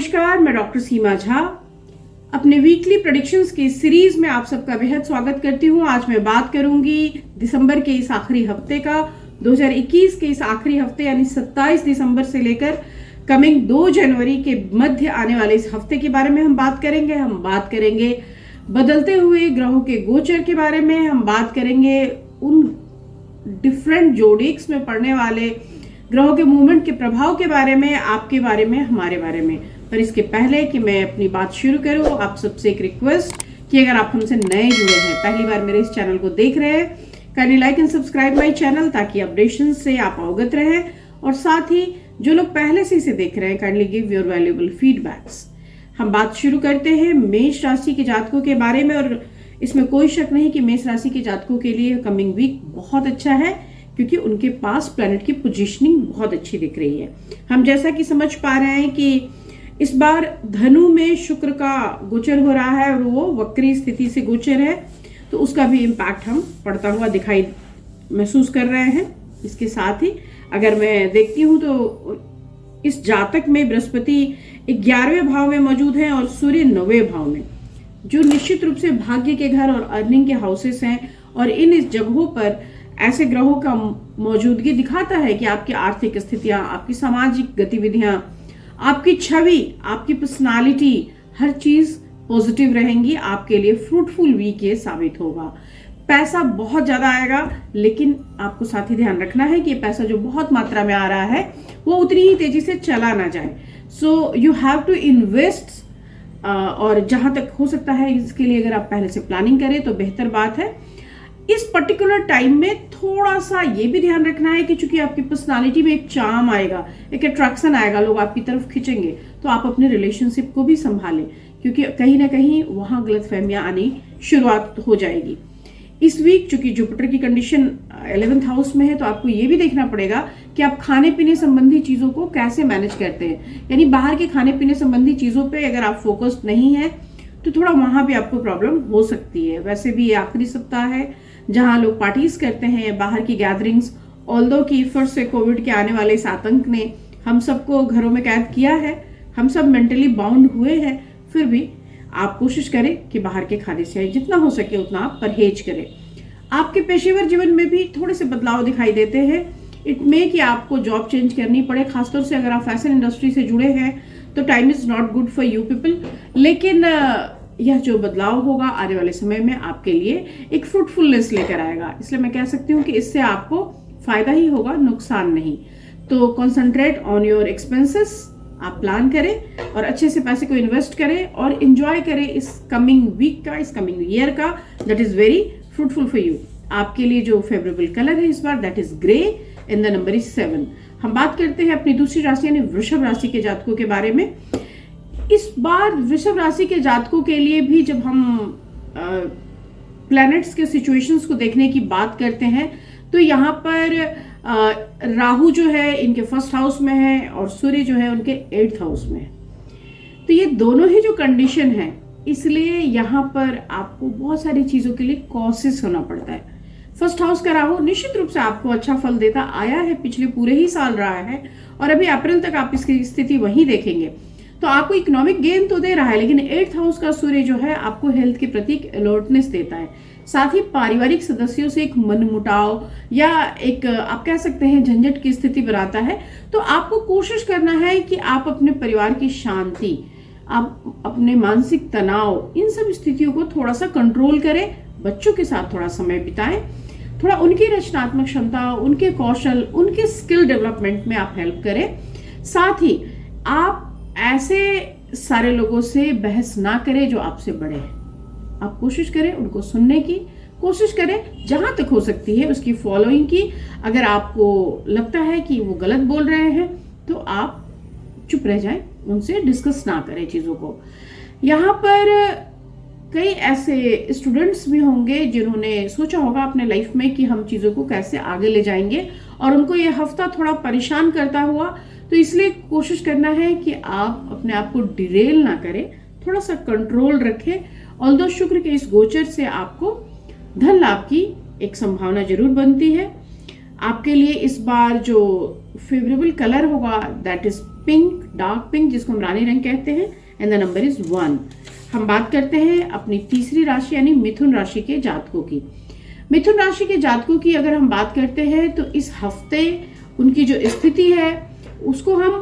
नमस्कार, मैं डॉक्टर सीमा झा अपने वीकली प्रेडिक्शंस की सीरीज में आप सबका बेहद स्वागत करती हूँ। आज मैं बात करूंगी दिसंबर के इस आखिरी हफ्ते का, 2021 के इस आखिरी हफ्ते यानी 27 दिसंबर से लेकर कमिंग 2 जनवरी के मध्य आने वाले इस हफ्ते के बारे में हम बात करेंगे। हम बात करेंगे बदलते हुए ग्रहों के गोचर के बारे में, हम बात करेंगे उन डिफरेंट जोडिक्स में पड़ने वाले ग्रहों के मूवमेंट के प्रभाव के बारे में, आपके बारे में, हमारे बारे में। पर इसके पहले कि मैं अपनी बात शुरू करूं, आप सबसे एक रिक्वेस्ट कि अगर आप हमसे नए जुड़े हैं, पहली बार मेरे इस चैनल को देख रहे हैं, kindly like and subscribe my channel ताकि अपडेशन से आप अवगत रहें। और साथ ही जो लोग पहले से इसे देख रहे हैं, kindly give your valuable feedbacks. हम बात शुरू करते हैं मेष राशि के जातकों के बारे में। और इसमें कोई शक नहीं कि मेष राशि के जातकों के लिए कमिंग वीक बहुत अच्छा है, क्योंकि उनके पास प्लैनेट की पोजीशनिंग बहुत अच्छी दिख रही है। हम जैसा कि समझ पा रहे हैं कि इस बार धनु में शुक्र का गोचर हो रहा है और वो वक्री स्थिति से गोचर है, तो उसका भी इम्पैक्ट हम पड़ता हुआ दिखाई महसूस कर रहे हैं। इसके साथ ही अगर मैं देखती हूँ तो इस जातक में बृहस्पति 11वें भाव में मौजूद है और सूर्य 9वें भाव में, जो निश्चित रूप से भाग्य के घर और अर्निंग के हाउसेस हैं। और इन जगहों पर ऐसे ग्रहों का मौजूदगी दिखाता है कि आपकी आर्थिक स्थितियां, आपकी सामाजिक गतिविधियां, आपकी छवि, आपकी पर्सनालिटी, हर चीज पॉजिटिव रहेंगी। आपके लिए फ्रूटफुल वीक ये साबित होगा। पैसा बहुत ज्यादा आएगा, लेकिन आपको साथ ही ध्यान रखना है कि ये पैसा जो बहुत मात्रा में आ रहा है वो उतनी ही तेजी से चला ना जाए। So you have to invest, और जहां तक हो सकता है इसके लिए अगर आप पहले से प्लानिंग करें तो बेहतर बात है। इस पर्टिकुलर टाइम में थोड़ा सा ये भी ध्यान रखना है कि चूंकि आपकी पर्सनालिटी में एक चार्म आएगा, एक अट्रैक्शन आएगा, लोग आपकी तरफ खींचेंगे, तो आप अपने रिलेशनशिप को भी संभालें, क्योंकि कहीं ना कहीं वहां गलतफहमियां आनी शुरुआत हो जाएगी। इस वीक चूंकि जुपिटर की कंडीशन 11th हाउस में है, तो आपको ये भी देखना पड़ेगा कि आप खाने पीने संबंधी चीजों को कैसे मैनेज करते हैं। यानी बाहर के खाने पीने संबंधी चीजों पे अगर आप फोकस्ड नहीं है तो थोड़ा वहां भी आपको प्रॉब्लम हो सकती है। वैसे भी ये आखिरी सप्ताह है जहां लोग पार्टीज करते हैं, बाहर की गैदरिंग्स, ऑल्दो कि फर्स्ट से कोविड के आने वाले इस आतंक ने हम सबको घरों में कैद किया है, हम सब मेंटली बाउंड हुए हैं, फिर भी आप कोशिश करें कि बाहर के खाने से जितना हो सके उतना आप परहेज करें। आपके पेशेवर जीवन में भी थोड़े से बदलाव दिखाई देते हैं। इट में कि आपको जॉब चेंज करनी पड़े, खासतौर से अगर आप फैशन इंडस्ट्री से जुड़े हैं तो time is not good for you people. लेकिन यह जो बदलाव होगा आने वाले समय में आपके लिए एक फ्रूटफुलनेस लेकर आएगा, इसलिए मैं कह सकती हूँ कि इससे आपको फायदा ही होगा, नुकसान नहीं। तो कॉन्सेंट्रेट ऑन योर एक्सपेंसेस, आप प्लान करें और अच्छे से पैसे को इन्वेस्ट करें और एंजॉय करें इस कमिंग वीक का, इस कमिंग ईयर का। That is very fruitful for you. आपके लिए जो फेवरेबल कलर है इस बार that is grey and the number is 7। हम बात करते हैं अपनी दूसरी राशि यानी वृषभ राशि के जातकों के बारे में। इस बार वृषभ राशि के जातकों के लिए भी जब हम प्लैनेट्स के सिचुएशंस को देखने की बात करते हैं तो यहाँ पर राहु जो है इनके 1st हाउस में है और सूर्य जो है उनके 8th हाउस में है। तो ये दोनों ही जो कंडीशन है, इसलिए यहाँ पर आपको बहुत सारी चीजों के लिए कॉशियस होना पड़ता है। 1st हाउस का राहु निश्चित रूप से आपको अच्छा फल देता आया है, पिछले पूरे ही साल रहा है और अभी अप्रैल तक आप इसकी स्थिति वही देखेंगे। तो आपको इकोनॉमिक गेन तो दे रहा है, लेकिन 8th हाउस का सूर्य जो है आपको हेल्थ के प्रति अलर्टनेस देता है। साथ ही पारिवारिक सदस्यों से एक मनमुटाव या एक आप कह सकते हैं झंझट की स्थिति बनाता है। तो आपको कोशिश करना है कि आप अपने परिवार की शांति, आप अपने मानसिक तनाव, इन सब स्थितियों को थोड़ा सा कंट्रोल करें। बच्चों के साथ थोड़ा समय बिताएं, थोड़ा उनकी रचनात्मक क्षमता, उनके कौशल, उनके स्किल डेवलपमेंट में आप हेल्प करें। साथ ही आप ऐसे सारे लोगों से बहस ना करें जो आपसे बड़े हैं। आप कोशिश करें उनको सुनने की, कोशिश करें जहां तक हो सकती है उसकी फॉलोइंग की। अगर आपको लगता है कि वो गलत बोल रहे हैं तो आप चुप रह जाएं, उनसे डिस्कस ना करें चीजों को। यहाँ पर कई ऐसे स्टूडेंट्स भी होंगे जिन्होंने सोचा होगा अपने लाइफ में कि हम चीजों को कैसे आगे ले जाएंगे और उनको ये हफ्ता थोड़ा परेशान करता हुआ, तो इसलिए कोशिश करना है कि आप अपने आप को डिरेल ना करें, थोड़ा सा कंट्रोल रखें। ऑल्दो शुक्र के इस गोचर से आपको धन लाभ की एक संभावना जरूर बनती है। आपके लिए इस बार जो फेवरेबल कलर होगा that is pink, dark pink, जिसको हम रानी रंग कहते हैं, एंड द नंबर इज 1। हम बात करते हैं अपनी तीसरी राशि यानी मिथुन राशि के जातकों की। मिथुन राशि के जातकों की अगर हम बात करते हैं तो इस हफ्ते उनकी जो स्थिति है उसको हम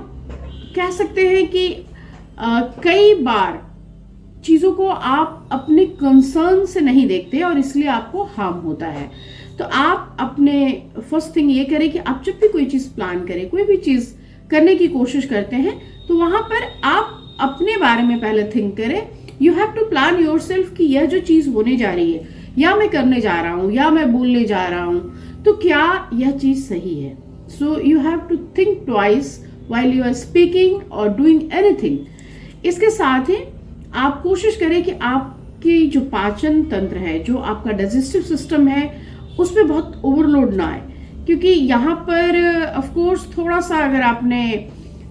कह सकते हैं कि कई बार चीज़ों को आप अपने कंसर्न से नहीं देखते और इसलिए आपको हार्म होता है। तो आप अपने फर्स्ट थिंग ये करें कि आप जब भी कोई चीज़ प्लान करें, कोई भी चीज़ करने की कोशिश करते हैं, तो वहाँ पर आप अपने बारे में पहले थिंक करें। You have to plan yourself कि यह जो चीज़ होने जा रही है या मैं करने जा रहा हूँ या मैं बोलने जा रहा हूँ, तो क्या यह चीज़ सही है। So you have to think twice while you are speaking और डूइंग एनीथिंग। इसके साथ ही आप कोशिश करें कि आपकी जो पाचन तंत्र है, जो आपका डाइजेस्टिव सिस्टम है, उसमें बहुत ओवरलोड ना आए, क्योंकि यहाँ पर ऑफ कोर्स थोड़ा सा अगर आपने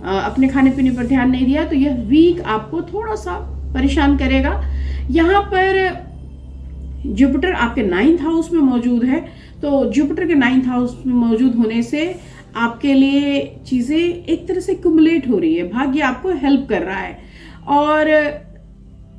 अपने खाने पीने पर ध्यान नहीं दिया तो यह वीक आपको थोड़ा सा परेशान करेगा। यहाँ पर जुपिटर आपके 9th हाउस में मौजूद है, तो जुपिटर के 9th हाउस में मौजूद होने से आपके लिए चीज़ें एक तरह से कुमुलेट हो रही है। भाग्य आपको हेल्प कर रहा है और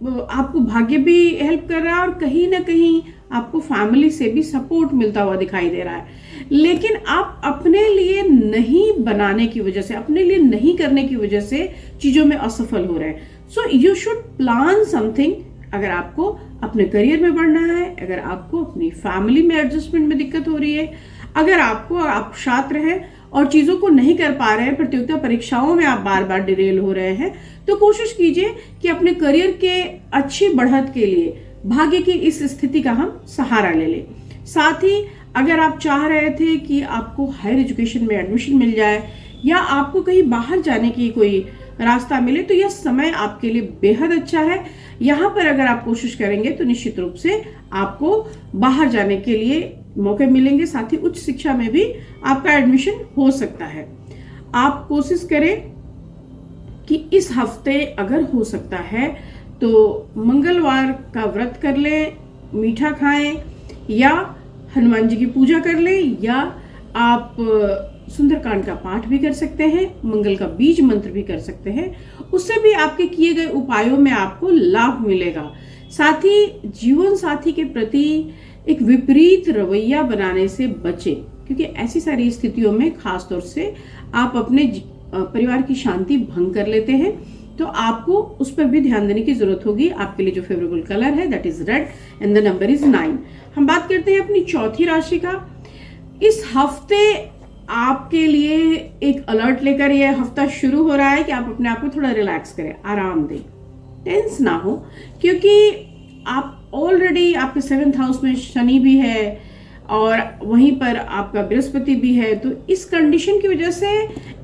आपको भाग्य भी हेल्प कर रहा है और कहीं ना कहीं आपको फैमिली से भी सपोर्ट मिलता हुआ दिखाई दे रहा है। लेकिन आप अपने लिए नहीं बनाने की वजह से, अपने लिए नहीं करने की वजह से चीज़ों में असफल हो रहे हैं। So you should plan something. अगर आपको अपने करियर में बढ़ना है, अगर आपको अपनी फैमिली में एडजस्टमेंट में दिक्कत हो रही है, अगर आप छात्र हैं और चीज़ों को नहीं कर पा रहे हैं, प्रतियोगिता परीक्षाओं में आप बार बार डिरेल हो रहे हैं, तो कोशिश कीजिए कि अपने करियर के अच्छी बढ़त के लिए भाग्य की इस स्थिति का हम सहारा ले लें। साथ ही अगर आप चाह रहे थे कि आपको हायर एजुकेशन में एडमिशन मिल जाए या आपको कहीं बाहर जाने की कोई रास्ता मिले, तो यह समय आपके लिए बेहद अच्छा है। यहाँ पर अगर आप कोशिश करेंगे तो निश्चित रूप से आपको बाहर जाने के लिए मौके मिलेंगे। साथ ही उच्च शिक्षा में भी आपका एडमिशन हो सकता है। आप कोशिश करें कि इस हफ्ते अगर हो सकता है तो मंगलवार का व्रत कर लें, मीठा खाएं या हनुमान जी की पूजा कर लें, या आप सुंदरकांड का पाठ भी कर सकते हैं, मंगल का बीज मंत्र भी कर सकते हैं। उससे भी आपके किए गए उपायों में आपको लाभ मिलेगा। साथ ही जीवन साथी के प्रति एक विपरीत रवैया बनाने से बचें, क्योंकि ऐसी सारी स्थितियों में खास तौर से आप अपने परिवार की शांति भंग कर लेते हैं, तो आपको उस पर भी ध्यान देने की जरूरत होगी। आपके लिए जो फेवरेबल कलर है that is red and the number is 9। हम बात करते हैं अपनी चौथी राशि का। इस हफ्ते आपके लिए एक अलर्ट लेकर यह हफ्ता शुरू हो रहा है कि आप अपने आप को थोड़ा रिलैक्स करें, आराम दें, टेंस ना हो, क्योंकि आप ऑलरेडी आपके 7th हाउस में शनि भी है और वहीं पर आपका बृहस्पति भी है। तो इस कंडीशन की वजह से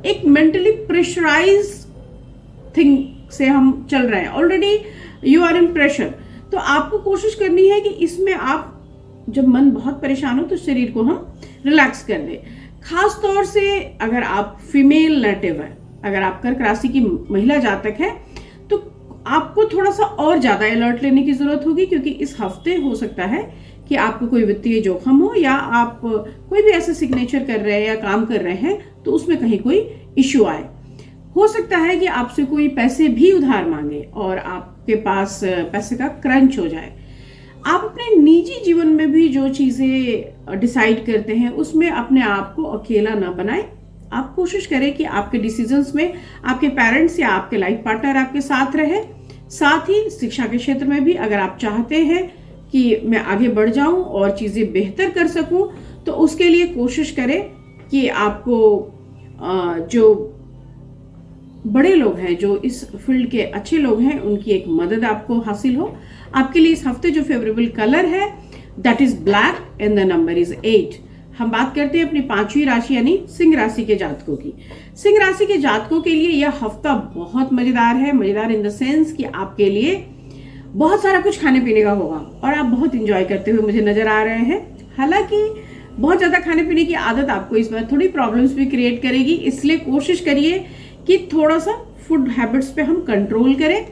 एक मेंटली प्रेशराइज थिंग से हम चल रहे हैं, already you are in pressure. तो आपको कोशिश करनी है कि इसमें आप जब मन बहुत परेशान हो तो शरीर को हम रिलैक्स कर दें। खास तौर से अगर आप फीमेल नेटिव है, अगर आप कर्क राशि की महिला जातक है, तो आपको थोड़ा सा और ज्यादा अलर्ट लेने की जरूरत होगी, क्योंकि इस हफ्ते हो सकता है कि आपको कोई वित्तीय जोखिम हो या आप कोई भी ऐसे सिग्नेचर कर रहे हैं या काम कर रहे हैं तो उसमें कहीं कोई इश्यू आए। हो सकता है कि आपसे कोई पैसे भी उधार मांगे और आपके पास पैसे का क्रंच हो जाए। आप अपने निजी जीवन में भी जो चीजें डिसाइड करते हैं उसमें अपने आप को अकेला ना बनाएं। आप कोशिश करें कि आपके डिसीजंस में आपके पेरेंट्स या आपके लाइफ पार्टनर आपके साथ रहे। साथ ही शिक्षा के क्षेत्र में भी अगर आप चाहते हैं कि मैं आगे बढ़ जाऊं और चीजें बेहतर कर सकूं, तो उसके लिए कोशिश करें कि आपको जो बड़े लोग हैं, जो इस फील्ड के अच्छे लोग हैं, उनकी एक मदद आपको हासिल हो। आपके लिए इस हफ्ते जो फेवरेबल कलर है that is black and the number is 8। हम बात करते हैं अपनी 5वीं राशि यानी सिंह राशि के जातकों की। सिंह राशि के जातकों के लिए यह हफ्ता बहुत मजेदार है। मजेदार इन द सेंस कि आपके लिए बहुत सारा कुछ खाने पीने का होगा और आप बहुत इंजॉय करते हुए मुझे नजर आ रहे हैं। हालांकि बहुत ज्यादा खाने पीने की आदत आपको इस बार थोड़ी प्रॉब्लम्स भी क्रिएट करेगी, इसलिए कोशिश करिए कि थोड़ा सा फूड हैबिट्स पे हम कंट्रोल करें।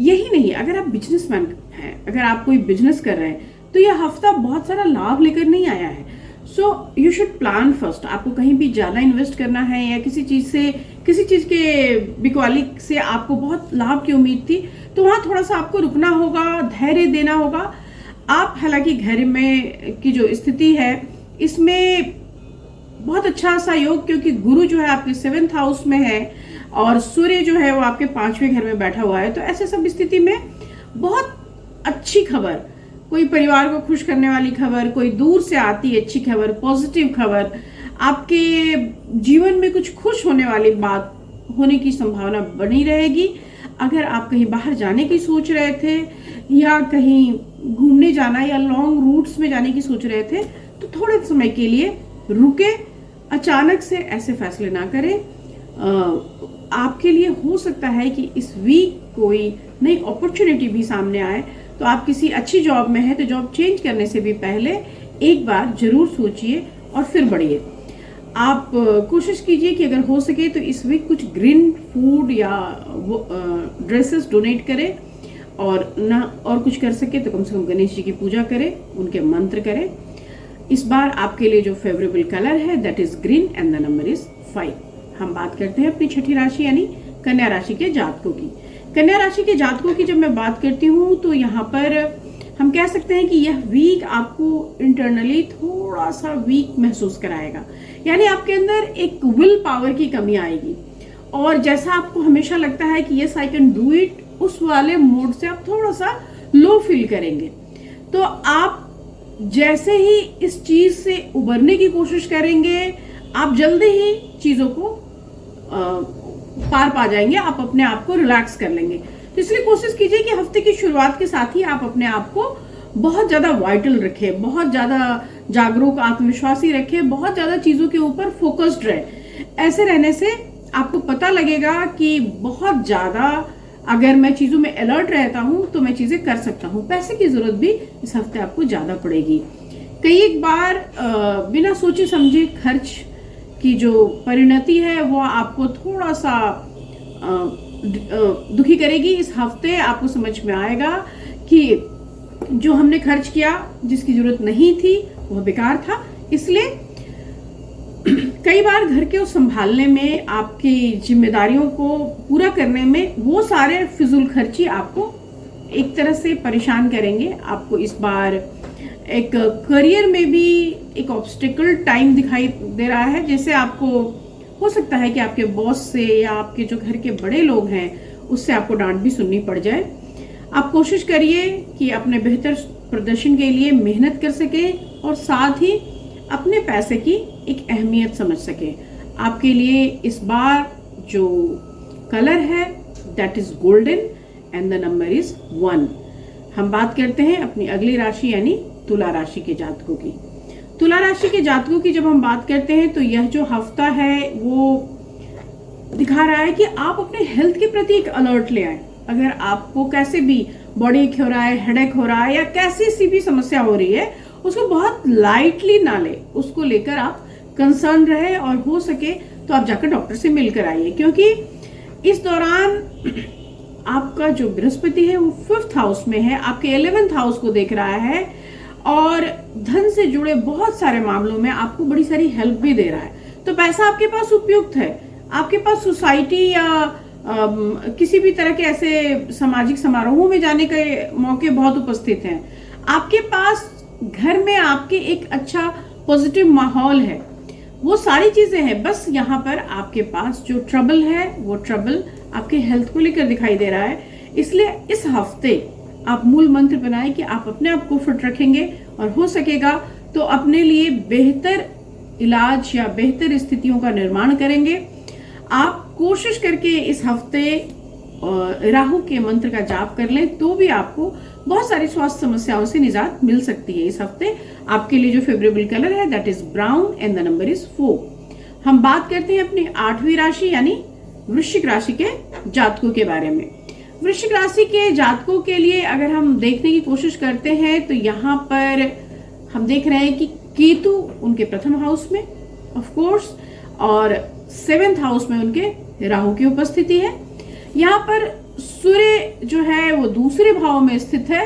यही नहीं, अगर आप बिजनेसमैन हैं, अगर आप कोई बिजनेस कर रहे हैं, तो यह हफ्ता बहुत सारा लाभ लेकर नहीं आया है। So you should plan first. आपको कहीं भी ज्यादा इन्वेस्ट करना है या किसी चीज से किसी चीज के बिकवाली से आपको बहुत लाभ की उम्मीद थी, तो वहां थोड़ा सा आपको रुकना होगा, धैर्य देना होगा। आप हालांकि घर में की जो स्थिति है इसमें बहुत अच्छा सा योग, क्योंकि गुरु जो है आपके 7th हाउस में है और सूर्य जो है वो आपके 5वें घर में बैठा हुआ है। तो ऐसे सब स्थिति में बहुत अच्छी खबर, कोई परिवार को खुश करने वाली खबर, कोई दूर से आती अच्छी खबर, पॉजिटिव खबर, आपके जीवन में कुछ खुश होने वाली बात होने की संभावना बनी रहेगी। अगर आप कहीं बाहर जाने की सोच रहे थे या कहीं घूमने जाना या लॉन्ग रूट्स में जाने की सोच रहे थे, तो थोड़े समय के लिए रुके, अचानक से ऐसे फैसले ना करें। आपके लिए हो सकता है कि इस वीक कोई नई अपॉर्चुनिटी भी सामने आए। तो आप किसी अच्छी जॉब में हैं तो जॉब चेंज करने से भी पहले एक बार जरूर सोचिए और फिर बढ़िए। आप कोशिश कीजिए कि अगर हो सके तो इस वीक कुछ ग्रीन फूड या ड्रेसेस डोनेट करें, और ना और कुछ कर सके तो कम से कम गणेश जी की पूजा करें, उनके मंत्र करें। इस बार आपके लिए जो फेवरेबल कलर है that is green and the number is 5। हम बात करते हैं अपनी छठी राशि यानी कन्या राशि के जातकों की। कन्या राशि के जातकों की जब मैं बात करती हूँ तो यहाँ पर हम कह सकते हैं कि यह वीक आपको इंटरनली थोड़ा सा वीक महसूस कराएगा, यानी आपके अंदर एक विल पावर की कमी आएगी, और जैसा आपको हमेशा लगता है कि yes I can do it, उस वाले मोड से आप थोड़ा सा लो फील करेंगे। तो आप जैसे ही इस चीज से उबरने की कोशिश करेंगे, आप जल्दी ही चीजों को पार पा जाएंगे, आप अपने आप को रिलैक्स कर लेंगे। तो इसलिए कोशिश कीजिए कि हफ्ते की शुरुआत के साथ ही आप अपने आप को बहुत ज्यादा वाइटल रखें, बहुत ज्यादा जागरूक आत्मविश्वासी रखें, बहुत ज्यादा चीजों के ऊपर फोकस्ड रहे। ऐसे रहने से आपको पता लगेगा कि बहुत ज्यादा अगर मैं चीजों में अलर्ट रहता हूं तो मैं चीजें कर सकता हूं। पैसे की जरूरत भी इस हफ्ते आपको ज्यादा पड़ेगी। कई एक बार बिना सोचे समझे खर्च की जो परिणति है वो आपको थोड़ा सा दुखी करेगी। इस हफ्ते आपको समझ में आएगा कि जो हमने खर्च किया जिसकी जरूरत नहीं थी वह बेकार था। इसलिए कई बार घर के उस संभालने में, आपकी जिम्मेदारियों को पूरा करने में वो सारे फिजूल खर्ची आपको एक तरह से परेशान करेंगे। आपको इस बार एक करियर में भी एक ऑब्स्टिकल टाइम दिखाई दे रहा है, जैसे आपको हो सकता है कि आपके बॉस से या आपके जो घर के बड़े लोग हैं उससे आपको डांट भी सुननी पड़ जाए। आप कोशिश करिए कि अपने बेहतर प्रदर्शन के लिए मेहनत कर सकें और साथ ही अपने पैसे की एक अहमियत समझ सकें। आपके लिए इस बार जो कलर है that is golden and the number is 1। हम बात करते हैं अपनी अगली राशि यानी तुला राशि के जातकों की। तुला राशि के जातकों की जब हम बात करते हैं तो यह जो हफ्ता है वो दिखा रहा है कि आप अपने हेल्थ के प्रति एक अलर्ट ले आए। अगर आपको कैसे भी बॉडी एक हो रहा है, हेडेक हो रहा है या कैसी सी भी समस्या हो रही है, उसको बहुत लाइटली ना ले, उसको लेकर आप कंसर्न रहे और हो सके तो आप जाकर डॉक्टर से मिलकर आइए, क्योंकि इस दौरान आपका जो बृहस्पति है वो 5th हाउस में है, आपके 11th हाउस को देख रहा है और धन से जुड़े बहुत सारे मामलों में आपको बड़ी सारी हेल्प भी दे रहा है। तो पैसा आपके पास उपयुक्त है, आपके पास सोसाइटी या किसी भी तरह के ऐसे सामाजिक समारोहों में जाने के मौके बहुत उपस्थित हैं। आपके पास घर में आपके एक अच्छा पॉजिटिव माहौल है, वो सारी चीजें हैं। बस यहाँ पर आपके पास जो ट्रबल है वो ट्रबल आपके हेल्थ को लेकर दिखाई दे रहा है। इसलिए इस हफ्ते आप मूल मंत्र बनाएं कि आप अपने आप को फिट रखेंगे और हो सकेगा तो अपने लिए बेहतर इलाज या बेहतर स्थितियों का निर्माण करेंगे। आप कोशिश करके इस हफ्ते राहु के मंत्र का जाप कर लें तो भी आपको बहुत सारी स्वास्थ्य समस्याओं से निजात मिल सकती है। इस हफ्ते आपके लिए जो फेवरेबल कलर है that is brown and the number is 4। हम बात करते हैं अपनी 8वीं राशि यानी वृश्चिक राशि के जातकों के बारे में। वृश्चिक राशि के जातकों के लिए अगर हम देखने की कोशिश करते हैं तो यहाँ पर हम देख रहे हैं कि केतु उनके प्रथम हाउस में ऑफ कोर्स और 7th हाउस में उनके राहु की उपस्थिति है। यहाँ पर सूर्य जो है वो दूसरे भाव में स्थित है,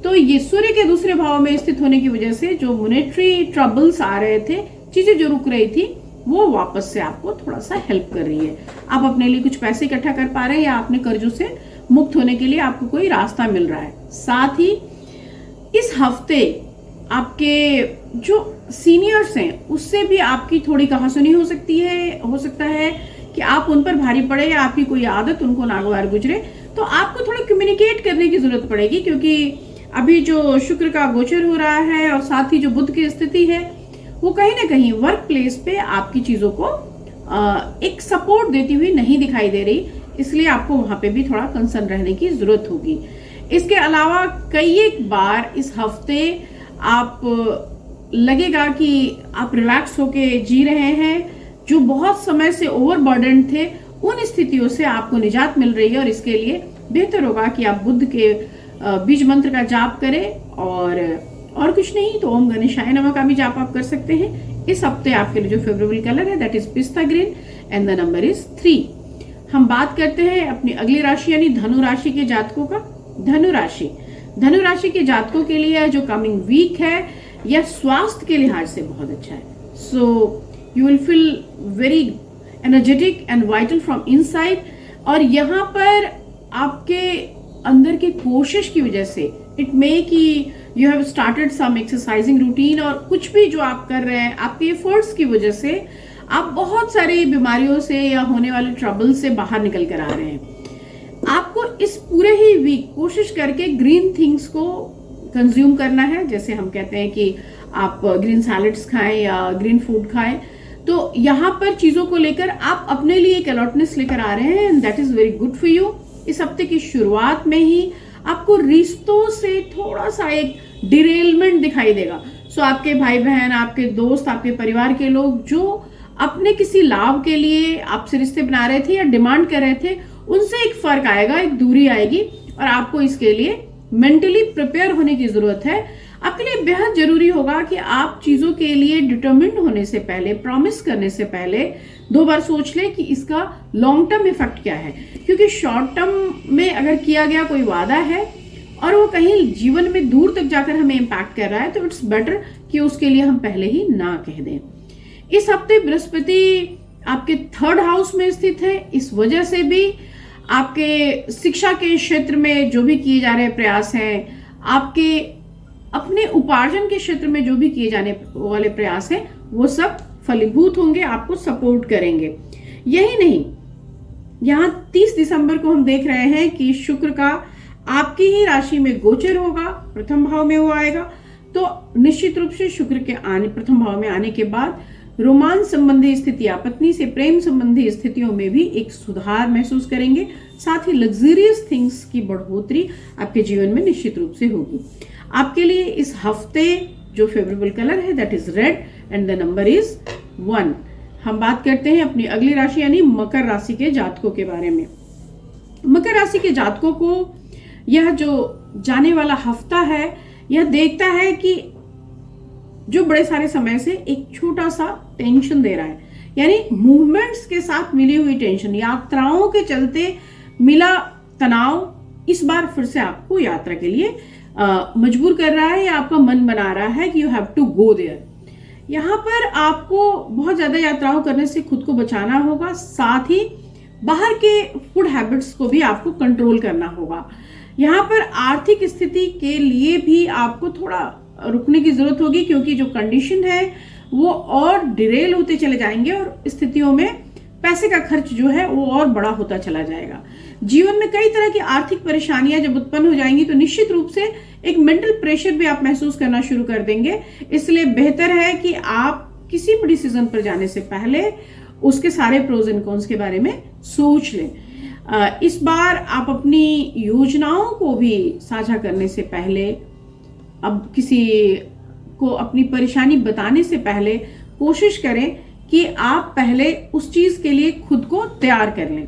तो ये सूर्य के दूसरे भाव में स्थित होने की वजह से जो मॉनेटरी ट्रबल्स आ रहे थे, चीजें जो रुक रही थी, वो वापस से आपको थोड़ा सा हेल्प कर रही है। आप अपने लिए कुछ पैसे इकट्ठा कर पा रहे हैं या अपने कर्जों से मुक्त होने के लिए आपको कोई रास्ता मिल रहा है। साथ ही इस हफ्ते आपके जो सीनियर्स हैं उससे भी आपकी थोड़ी कहासुनी हो सकती है, हो सकता है कि आप उन पर भारी पड़े या आपकी कोई आदत उनको नागवार गुजरे, तो आपको थोड़ा कम्युनिकेट करने की जरूरत पड़ेगी, क्योंकि अभी जो शुक्र का गोचर हो रहा है और साथ ही जो बुध की स्थिति है वो कहीं ना कहीं वर्क प्लेस पे आपकी चीजों को एक सपोर्ट देती हुई नहीं दिखाई दे रही, इसलिए आपको वहां पे भी थोड़ा कंसर्न रहने की जरूरत होगी। इसके अलावा कई एक बार इस हफ्ते आप लगेगा कि आप रिलैक्स होके जी रहे हैं, जो बहुत समय से ओवरबर्डन थे उन स्थितियों से आपको निजात मिल रही है, और इसके लिए बेहतर होगा कि आप बुध के बीज मंत्र का जाप करें, और कुछ नहीं तो ओम गणेशाय नमः का भी जाप आप कर सकते हैं। इस हफ्ते आपके लिए जो फेवरेबल कलर है दैट इज पिस्ता green and the number is 3। हम बात करते हैं अपनी अगली राशि यानी धनु राशि के जातकों का। धनु राशि के जातकों के लिए जो कमिंग वीक है यह स्वास्थ्य के लिहाज से बहुत अच्छा है। So you will feel very energetic and vital from inside, और यहाँ पर आपके अंदर की कोशिश की वजह से इट मे कि you have started some exercising routine, और कुछ भी जो आप कर रहे हैं आपके एफर्ट्स की वजह से आप बहुत सारी बीमारियों से या होने वाले ट्रबल से बाहर निकल कर आ रहे हैं। आपको इस पूरे ही वीक कोशिश करके ग्रीन थिंग्स को कंज्यूम करना है, जैसे हम कहते हैं कि आप ग्रीन सैलेड्स खाएं या ग्रीन फूड खाएं। तो यहाँ पर चीजों को लेकर आप अपने लिए एक अलर्टनेस लेकर आ रहे हैं and that is very good for you. इस हफ्ते की शुरुआत में ही आपको रिश्तों से थोड़ा सा एक डिरेलमेंट दिखाई देगा। सो आपके भाई बहन, आपके दोस्त, आपके परिवार के लोग जो अपने किसी लाभ के लिए आपसे रिश्ते बना रहे थे या डिमांड कर रहे थे, उनसे एक फर्क आएगा, एक दूरी आएगी, और आपको इसके लिए मेंटली प्रिपेयर होने की जरूरत है। आपके लिए बेहद जरूरी होगा कि आप चीजों के लिए डिटरमिन्ड होने से पहले, प्रॉमिस करने से पहले 2 बार सोच लें कि इसका लॉन्ग टर्म इफेक्ट क्या है, क्योंकि शॉर्ट टर्म में अगर किया गया कोई वादा है और वो कहीं जीवन में दूर तक जाकर हमें इम्पैक्ट कर रहा है, तो इट्स बेटर कि उसके लिए हम पहले ही ना कह दें। इस हफ्ते बृहस्पति आपके 3rd हाउस में स्थित है, इस वजह से भी आपके शिक्षा के क्षेत्र में जो भी किए जा रहे प्रयास हैं, आपके अपने उपार्जन के क्षेत्र में जो भी किए जाने वाले प्रयास हैं, वो सब फलीभूत होंगे, आपको सपोर्ट करेंगे। यही नहीं, यहाँ 30 दिसंबर को हम देख रहे हैं कि शुक्र का आपकी ही राशि में गोचर होगा, प्रथम भाव में वो आएगा। तो निश्चित रूप से शुक्र के प्रथम भाव में आने के बाद रोमांस संबंधी स्थितियां, पत्नी से प्रेम संबंधी स्थितियों में भी एक सुधार महसूस करेंगे। साथ ही लग्जरियस थिंग्स की बढ़ोतरी आपके जीवन में निश्चित रूप से होगी। आपके लिए इस हफ्ते जो फेवरेबल कलर है that is red and the number is 1। हम बात करते हैं अपनी अगली राशि यानी मकर राशि के जातकों के बारे में। मकर राशि के जातकों को यह जो जाने वाला हफ्ता है, यह देखता है कि जो बड़े सारे समय से एक छोटा सा टेंशन दे रहा है, यानी मूवमेंट्स के साथ मिली हुई टेंशन, यात्राओं के चलते मिला तनाव इस बार फिर से आपको यात्रा के लिए मजबूर कर रहा है या आपका मन बना रहा है कि you have to go there. यहाँ पर आपको बहुत ज्यादा यात्राओं करने से खुद को बचाना होगा, साथ ही बाहर के फूड हैबिट्स को भी आपको कंट्रोल करना होगा। यहाँ पर आर्थिक स्थिति के लिए भी आपको थोड़ा रुकने की जरूरत होगी, क्योंकि जो कंडीशन है वो और डिरेल होते चले जाएंगे और स्थितियों में पैसे का खर्च जो है वो और बड़ा होता चला जाएगा। जीवन में कई तरह की आर्थिक परेशानियां जब उत्पन्न हो जाएंगी तो निश्चित रूप से एक मेंटल प्रेशर भी आप महसूस करना शुरू कर देंगे। इसलिए बेहतर है कि आप किसी भी डिसीजन पर जाने से पहले उसके सारे प्रोज एंड कॉन्स के बारे में सोच लें। इस बार आप अपनी योजनाओं को भी साझा करने से पहले, अब किसी को अपनी परेशानी बताने से पहले कोशिश करें कि आप पहले उस चीज के लिए खुद को तैयार कर लें।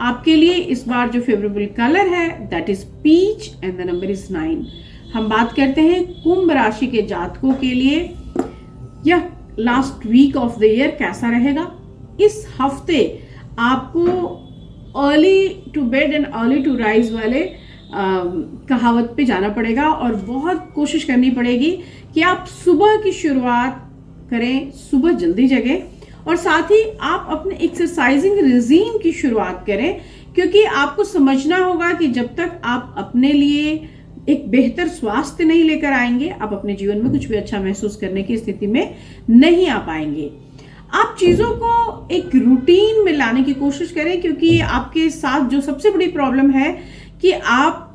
आपके लिए इस बार जो फेवरेबल कलर है that is peach and the number is 9। हम बात करते हैं कुंभ राशि के जातकों के लिए यह last week of the year कैसा रहेगा। इस हफ्ते आपको early to bed and early to rise वाले कहावत पे जाना पड़ेगा और बहुत कोशिश करनी पड़ेगी कि आप सुबह की शुरुआत करें, सुबह जल्दी जगें और साथ ही आप अपने एक्सरसाइजिंग रिजीम की शुरुआत करें, क्योंकि आपको समझना होगा कि जब तक आप अपने लिए एक बेहतर स्वास्थ्य नहीं लेकर आएंगे, आप अपने जीवन में कुछ भी अच्छा महसूस करने की स्थिति में नहीं आ पाएंगे। आप चीजों को एक रूटीन में लाने की कोशिश करें, क्योंकि आपके साथ जो सबसे बड़ी प्रॉब्लम है कि आप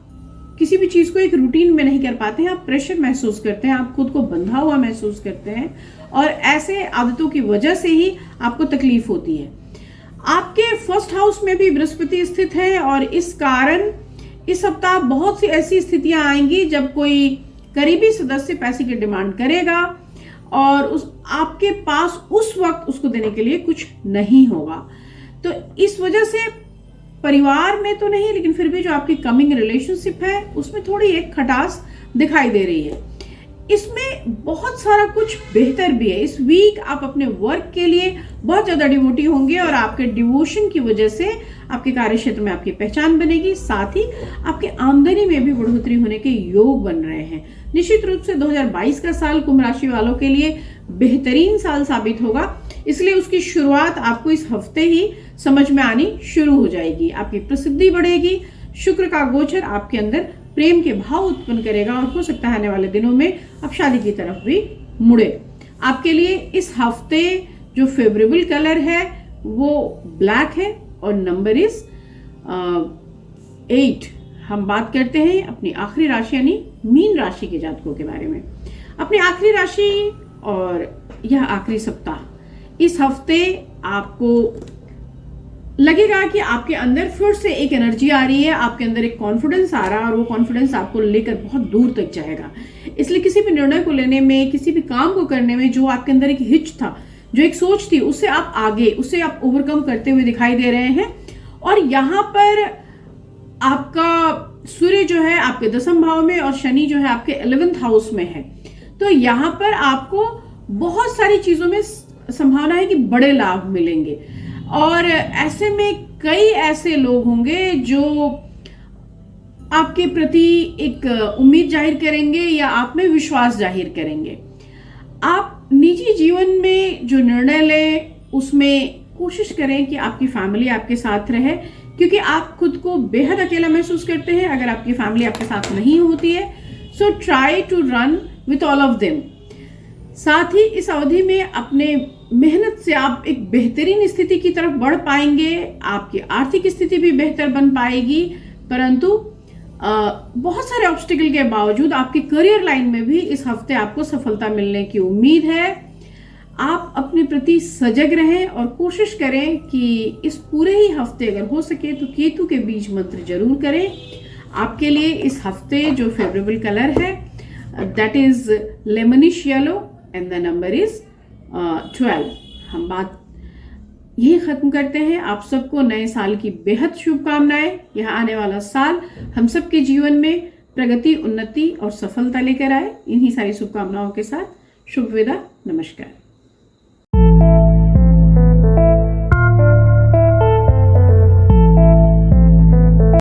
किसी भी चीज को एक रूटीन में नहीं कर पाते हैं, आप प्रेशर महसूस करते हैं, आप खुद को बंधा हुआ महसूस करते हैं, और ऐसे आदतों की वजह से ही आपको तकलीफ होती है। आपके फर्स्ट हाउस में भी बृहस्पति स्थित है, और इस कारण इस सप्ताह बहुत सी ऐसी स्थितियां आएंगी जब कोई करीबी सदस्य पैसे की डिमांड करेगा और आपके पास उस वक्त उसको देने के लिए कुछ नहीं होगा। तो इस वजह से परिवार में तो नहीं, लेकिन फिर भी जो आपकी कमिंग रिलेशनशिप है उसमें थोड़ी एक खटास दिखाई दे रही है। इसमें बहुत सारा कुछ बेहतर भी है। इस वीक आप अपने वर्क के लिए बहुत ज्यादा डिवोटी होंगे, और आपके डिवोशन की वजह से आपके कार्य क्षेत्र में आपकी पहचान बनेगी। साथ ही आपके आमदनी में भी बढ़ोतरी होने के योग बन रहे हैं। निश्चित रूप से 2022 का साल कुंभ राशि वालों के लिए बेहतरीन साल साबित होगा, इसलिए उसकी शुरुआत आपको इस हफ्ते ही समझ में आनी शुरू हो जाएगी। आपकी प्रसिद्धि बढ़ेगी। शुक्र का गोचर आपके अंदर प्रेम के भाव उत्पन्न करेगा, और हो सकता है आने वाले दिनों में आप शादी की तरफ भी मुड़े। आपके लिए इस हफ्ते जो फेवरेबल कलर है वो ब्लैक है, और नंबर इज 8। हम बात करते हैं अपनी आखिरी राशि यानी मीन राशि के जातकों के बारे में। अपनी आखिरी राशि और यह आखिरी सप्ताह, इस हफ्ते आपको लगेगा कि आपके अंदर फिर से एक एनर्जी आ रही है, आपके अंदर एक कॉन्फिडेंस आ रहा है, और वो कॉन्फिडेंस आपको लेकर बहुत दूर तक जाएगा। इसलिए किसी भी निर्णय को लेने में, किसी भी काम को करने में जो आपके अंदर एक हिच था, जो एक सोच थी, उससे आप ओवरकम करते हुए दिखाई दे रहे हैं। और यहाँ पर आपका सूर्य जो है आपके 10वें भाव में, और शनि जो है आपके 11th हाउस में है। तो यहाँ पर आपको बहुत सारी चीजों में संभावना है कि बड़े लाभ मिलेंगे, और ऐसे में कई ऐसे लोग होंगे जो आपके प्रति एक उम्मीद जाहिर करेंगे या आप में विश्वास जाहिर करेंगे। आप निजी जीवन में जो निर्णय लें उसमें कोशिश करें कि आपकी फैमिली आपके साथ रहे, क्योंकि आप खुद को बेहद अकेला महसूस करते हैं अगर आपकी फैमिली आपके साथ नहीं होती है। So try to run with all of them. साथ ही इस अवधि में अपने मेहनत से आप एक बेहतरीन स्थिति की तरफ बढ़ पाएंगे। आपकी आर्थिक स्थिति भी बेहतर बन पाएगी, परंतु बहुत सारे ऑब्स्टिकल के बावजूद आपके करियर लाइन में भी इस हफ्ते आपको सफलता मिलने की उम्मीद है। आप अपने प्रति सजग रहें और कोशिश करें कि इस पूरे ही हफ्ते अगर हो सके तो केतु के बीज मंत्र जरूर करें। आपके लिए इस हफ्ते जो फेवरेबल कलर है that is lemonish yellow and the number is 12। हम बात यही खत्म करते हैं। आप सबको नए साल की बेहद शुभकामनाएं। यह आने वाला साल हम सबके जीवन में प्रगति, उन्नति और सफलता लेकर आए। इन्हीं सारी शुभकामनाओं के साथ शुभ विदा, नमस्कार।